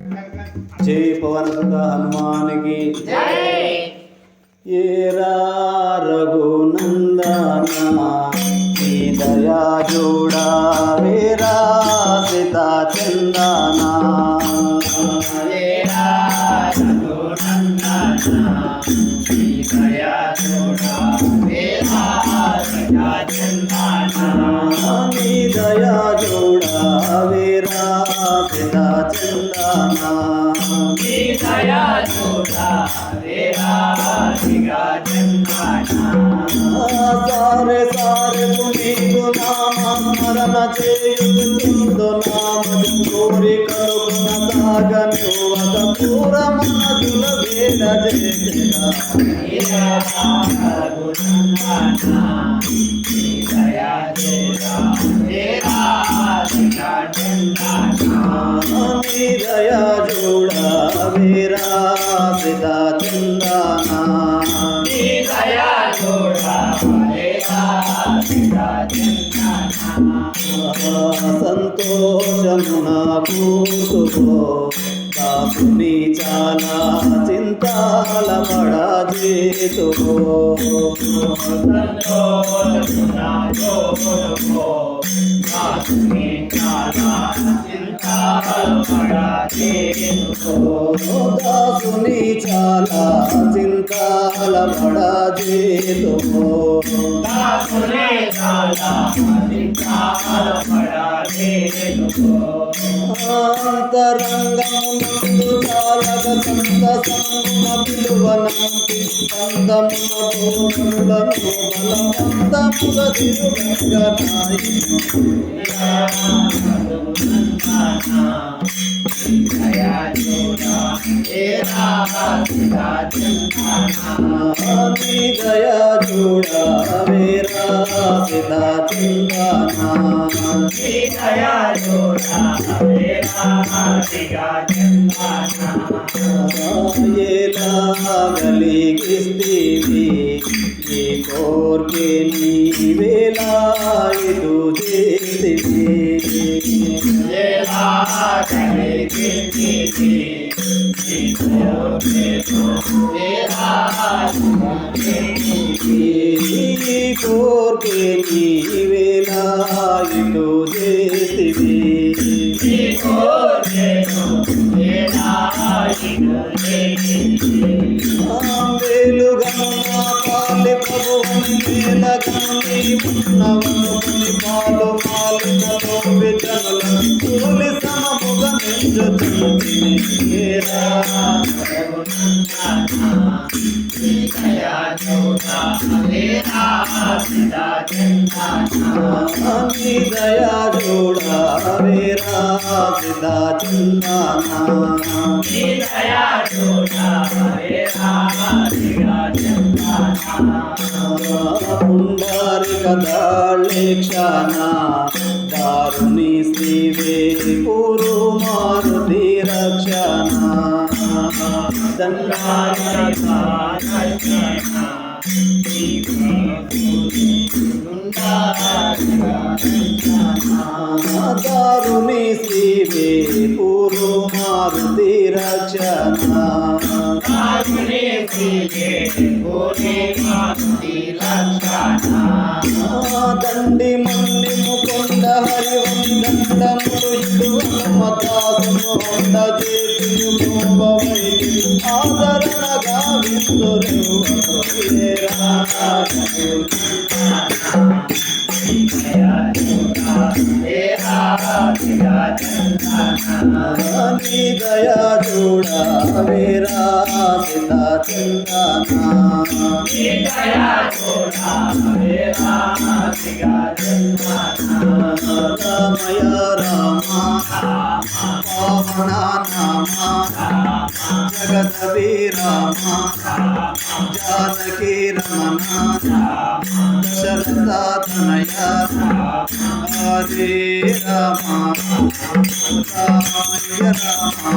जय पवन सुत हनुमान की जय। ये रघुनंदना की दया जोड़ा मेरा सीता चंदना। ये रघुनंदना की दया जोड़ा मेरा सीता चंदना। दया जोड़ा मेरा सीता चंदना। दया जोड़ा मेरा सीता चंदना। सारे सारे पुनीत नाम स्मरण చేయుచుందు నామ కోరి కరుణ సాగను వద పూర మనదుల వేద జయగా దయా జోడా మేరా सीता चंदना। दया जोड़ा मेरा सीता चंदना। दया जोड़ा मेरा सीता चंदना। संतोषमुना पूतो दासुनी चाला चिंताल बड़ा जेतो। संतोषमुना पूतो दासुनी चाला चिंताल बड़ा जेतो। दासुनी चाला चिंताल बड़ा जेतो। दासुनी चाला चिंताल बड़ा जेतो। अंतरंगमुंదు చాలగ సంత సంగుణ పిలువనంటి పందమున పూర్ణులను బలవంతముగ తిరుగంగనాయి। దయా జోడా మేరా सीता चंदना। दया जोड़ा मेरा सीता चंदना। दया जोड़ा मेरा सीता चंदना। ये लागली किस्तीवी ये कोर के नीवेला इदु देवी। ये लागली किस्तीवी ये कोर के नीवेला इदु देवी। वेलुगम्मा पाले प्रभु वेलगम्मी पुण्यवती पालो पालिनो बेचनल तोले सममुग निंजो चंदिनी। मेरा रघुनंदना दया जोड़ा मेरा सीता चंदना। दया जोड़ा मेरा सीता चंदना। दया जोड़ा मेरा सीता चंदना। पुंडरीक दलेक्षणा दारुणी श्रीवे पुरु मारुति रक्षणा। दंडाधिपा दारुणी श्रीवे पुरु मारुति रक्षणा। దండి మండి ముకొండ హరివందండములు హిడువనమదాసును హొండ చేతులు భూమవైకి ఆదరణగా విస్తురు दया जोड़ा मेरा सीता चंदना। दया जोड़ा मेरा सीता चंदना। रामया रामा पावना नामा जगत वीरामा जानकी रमना दशरथा तनया हरे रामा रामाय रामा।